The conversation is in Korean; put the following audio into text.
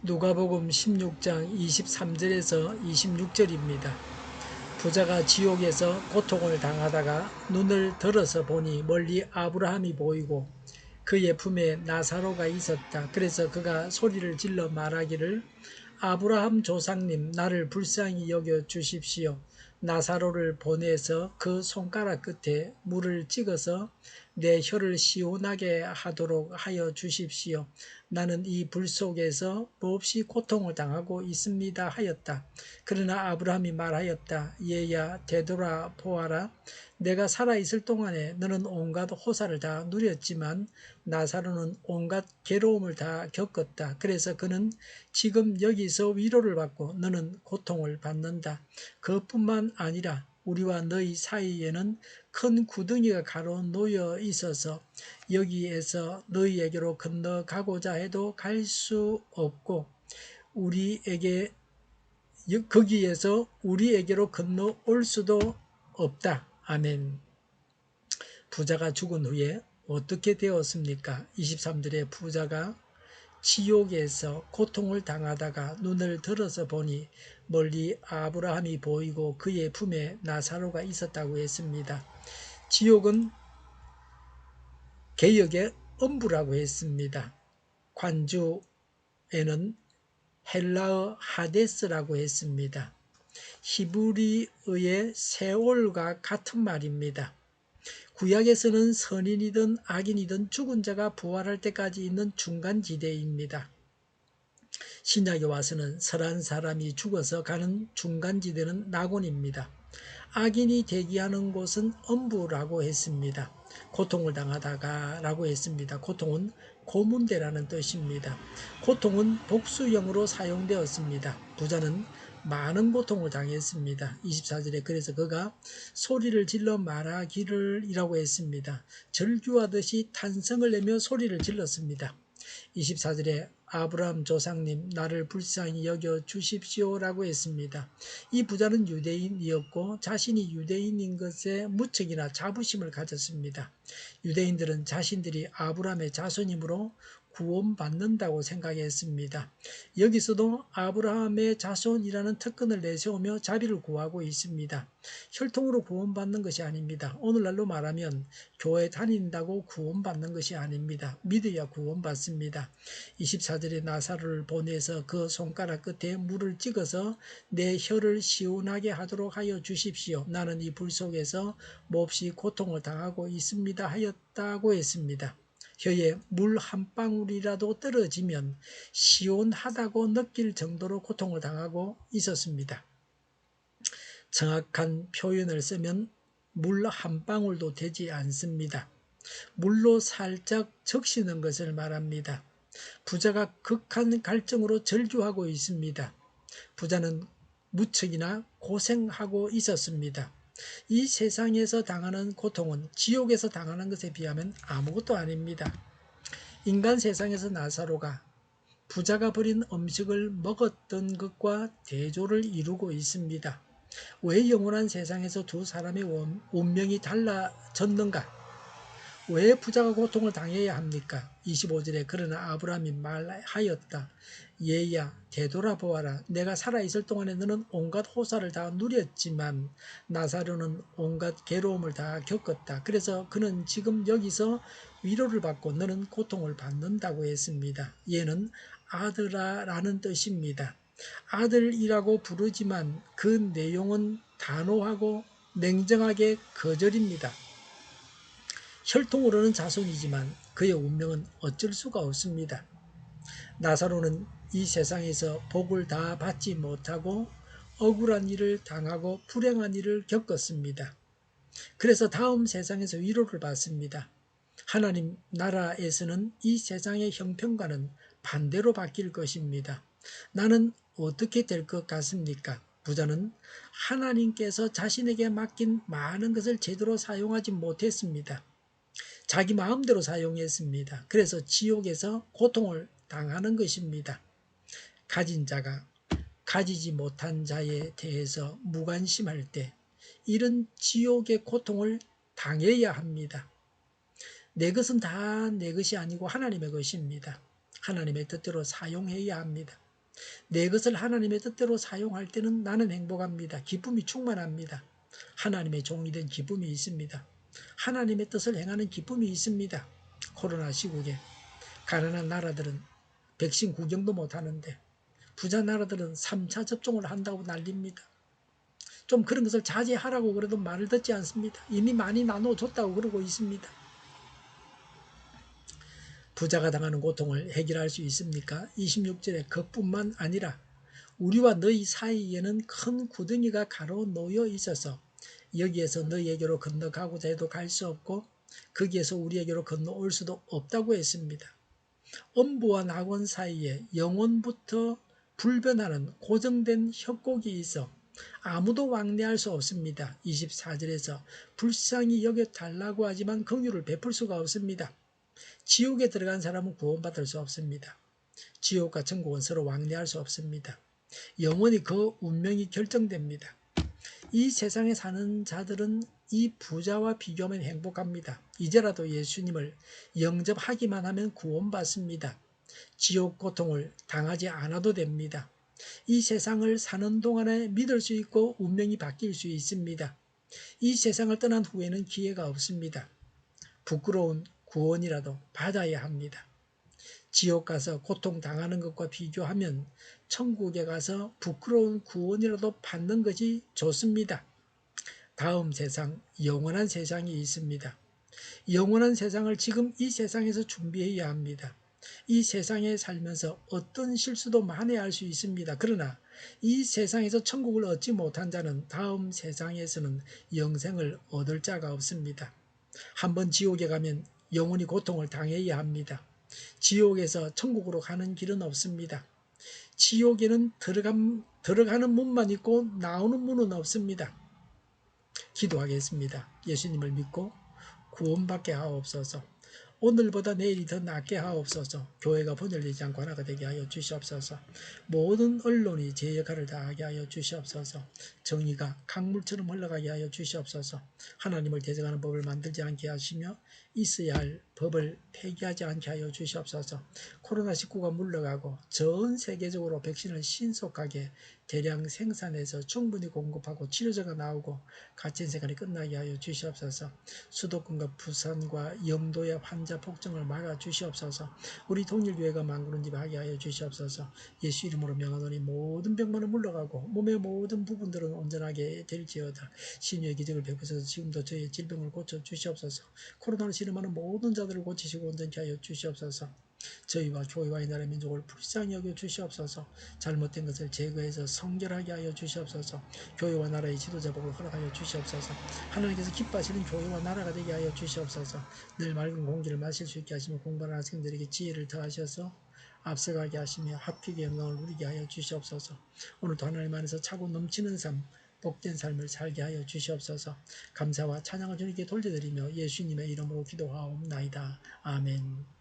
누가복음 16장 23절에서 26절입니다. 부자가 지옥에서 고통을 당하다가 눈을 들어서 보니 멀리 아브라함이 보이고 그의 품에 나사로가 있었다. 그래서 그가 소리를 질러 말하기를 아브라함 조상님, 나를 불쌍히 여겨 주십시오. 나사로를 보내서 그 손가락 끝에 물을 찍어서 내 혀를 시원하게 하도록 하여 주십시오. 나는 이 불 속에서 몹시 고통을 당하고 있습니다 하였다. 그러나 아브라함이 말하였다. 얘야, 되돌아 보아라. 내가 살아있을 동안에 너는 온갖 호사를 다 누렸지만 나사로는 온갖 괴로움을 다 겪었다. 그래서 그는 지금 여기서 위로를 받고 너는 고통을 받는다. 그뿐만 아니라 우리와 너희 사이에는 큰 구덩이가 가로놓여 있어서 여기에서 너희에게로 건너가고자 해도 갈 수 없고 거기에서 우리에게로 건너올 수도 없다. 아멘. 부자가 죽은 후에 어떻게 되었습니까? 23절에 부자가 지옥에서 고통을 당하다가 눈을 들어서 보니 멀리 아브라함이 보이고 그의 품에 나사로가 있었다고 했습니다. 지옥은 개역의 음부라고 했습니다. 관주에는 헬라어 하데스라고 했습니다. 히브리어의 세올과 같은 말입니다. 구약에서는 선인이든 악인이든 죽은 자가 부활할 때까지 있는 중간지대입니다. 신약에 와서는 선한 사람이 죽어서 가는 중간지대는 낙원입니다. 악인이 대기하는 곳은 엄부라고 했습니다. 고통을 당하다가 라고 했습니다. 고통은 고문대라는 뜻입니다. 고통은 복수형으로 사용되었습니다. 부자는 많은 고통을 당했습니다. 24절에 그래서 그가 소리를 질러 말하기를 이라고 했습니다. 절규하듯이 탄성을 내며 소리를 질렀습니다. 24절에 아브라함 조상님, 나를 불쌍히 여겨 주십시오라고 했습니다. 이 부자는 유대인이었고 자신이 유대인인 것에 무척이나 자부심을 가졌습니다. 유대인들은 자신들이 아브라함의 자손이므로 구원받는다고 생각했습니다. 여기서도 아브라함의 자손이라는 특권을 내세우며 자비를 구하고 있습니다. 혈통으로 구원받는 것이 아닙니다. 오늘날로 말하면 교회 다닌다고 구원받는 것이 아닙니다. 믿어야 구원받습니다. 24절에 나사로를 보내서 그 손가락 끝에 물을 찍어서 내 혀를 시원하게 하도록 하여 주십시오. 나는 이 불 속에서 몹시 고통을 당하고 있습니다 하였다고 했습니다. 혀에 물 한 방울이라도 떨어지면 시원하다고 느낄 정도로 고통을 당하고 있었습니다. 정확한 표현을 쓰면 물 한 방울도 되지 않습니다. 물로 살짝 적시는 것을 말합니다. 부자가 극한 갈증으로 절규하고 있습니다. 부자는 무척이나 고생하고 있었습니다. 이 세상에서 당하는 고통은 지옥에서 당하는 것에 비하면 아무것도 아닙니다. 인간 세상에서 나사로가 부자가 버린 음식을 먹었던 것과 대조를 이루고 있습니다. 왜 영원한 세상에서 두 사람의 운명이 달라졌는가? 왜 부자가 고통을 당해야 합니까? 25절에 그러나 아브라함이 말하였다. 얘야, 되돌아보아라. 내가 살아있을 동안에 너는 온갖 호사를 다 누렸지만 나사로는 온갖 괴로움을 다 겪었다. 그래서 그는 지금 여기서 위로를 받고 너는 고통을 받는다고 했습니다. 얘는 아들아라는 뜻입니다. 아들이라고 부르지만 그 내용은 단호하고 냉정하게 거절입니다. 혈통으로는 자손이지만 그의 운명은 어쩔 수가 없습니다. 나사로는 이 세상에서 복을 다 받지 못하고 억울한 일을 당하고 불행한 일을 겪었습니다. 그래서 다음 세상에서 위로를 받습니다. 하나님 나라에서는 이 세상의 형편과는 반대로 바뀔 것입니다. 나는 어떻게 될 것 같습니까? 부자는 하나님께서 자신에게 맡긴 많은 것을 제대로 사용하지 못했습니다. 자기 마음대로 사용했습니다. 그래서 지옥에서 고통을 당하는 것입니다. 가진 자가 가지지 못한 자에 대해서 무관심할 때 이런 지옥의 고통을 당해야 합니다. 내 것은 다 내 것이 아니고 하나님의 것입니다. 하나님의 뜻대로 사용해야 합니다. 내 것을 하나님의 뜻대로 사용할 때는 나는 행복합니다. 기쁨이 충만합니다. 하나님의 종이 된 기쁨이 있습니다. 하나님의 뜻을 행하는 기쁨이 있습니다. 코로나 시국에 가난한 나라들은 백신 구경도 못하는데 부자 나라들은 3차 접종을 한다고 난립니다. 좀 그런 것을 자제하라고 그래도 말을 듣지 않습니다. 이미 많이 나눠줬다고 그러고 있습니다. 부자가 당하는 고통을 해결할 수 있습니까? 26절에 그뿐만 아니라 우리와 너희 사이에는 큰 구덩이가 가로 놓여 있어서 여기에서 너희에게로 건너가고자 해도 갈 수 없고 거기에서 우리에게로 건너올 수도 없다고 했습니다. 엄부와 낙원 사이에 영원부터 불변하는 고정된 협곡이 있어 아무도 왕래할 수 없습니다. 24절에서 불쌍히 여겨달라고 하지만 긍휼을 베풀 수가 없습니다. 지옥에 들어간 사람은 구원받을 수 없습니다. 지옥과 천국은 서로 왕래할 수 없습니다. 영원히 그 운명이 결정됩니다. 이 세상에 사는 자들은 이 부자와 비교하면 행복합니다. 이제라도 예수님을 영접하기만 하면 구원받습니다. 지옥 고통을 당하지 않아도 됩니다. 이 세상을 사는 동안에 믿을 수 있고 운명이 바뀔 수 있습니다. 이 세상을 떠난 후에는 기회가 없습니다. 부끄러운 구원이라도 받아야 합니다. 지옥 가서 고통당하는 것과 비교하면 천국에 가서 부끄러운 구원이라도 받는 것이 좋습니다. 다음 세상, 영원한 세상이 있습니다. 영원한 세상을 지금 이 세상에서 준비해야 합니다. 이 세상에 살면서 어떤 실수도 만회할 수 있습니다. 그러나 이 세상에서 천국을 얻지 못한 자는 다음 세상에서는 영생을 얻을 자가 없습니다. 한번 지옥에 가면 영원히 고통을 당해야 합니다. 지옥에서 천국으로 가는 길은 없습니다. 지옥에는 들어가는 문만 있고 나오는 문은 없습니다. 기도하겠습니다. 예수님을 믿고 구원받게 하옵소서. 오늘보다 내일이 더 낫게 하옵소서. 교회가 분열되지 않고 하나가 되게 하여 주시옵소서. 모든 언론이 제 역할을 다하게 하여 주시옵소서. 정의가 강물처럼 흘러가게 하여 주시옵소서. 하나님을 대적하는 법을 만들지 않게 하시며 있어야 할 법을 폐기하지 않게 하여 주시옵소서. 코로나19가 물러가고 전 세계적으로 백신을 신속하게 대량 생산해서 충분히 공급하고 치료제가 나오고 갇힌 생활이 끝나게 하여 주시옵소서. 수도권과 부산과 영도의 환자 폭증을 막아 주시옵소서. 우리 통일교회가 만구른집하게 하여 주시옵소서. 예수 이름으로 명하노니 모든 병만은 물러가고 몸의 모든 부분들은 온전하게 될지어다. 신유의 기적을 베푸셔서 지금도 저희의 질병을 고쳐 주시옵소서. 코로나를 신음하는 모든 자들을 고치시고 온전케 하여 주시옵소서. 저희와 교회와 이 나라의 민족을 불쌍히 여겨 주시옵소서. 잘못된 것을 제거해서 성결하게 하여 주시옵소서. 교회와 나라의 지도자복을 허락하여 주시옵소서. 하나님께서 기뻐하시는 교회와 나라가 되게 하여 주시옵소서. 늘 맑은 공기를 마실 수 있게 하시며 공부하는 학생들에게 지혜를 더하셔서 앞서가게 하시며 합격의 영광을 누리게 하여 주시옵소서. 오늘도 하나님 안에서 차고 넘치는 삶, 복된 삶을 살게 하여 주시옵소서. 감사와 찬양을 주님께 돌려드리며 예수님의 이름으로 기도하옵나이다. 아멘.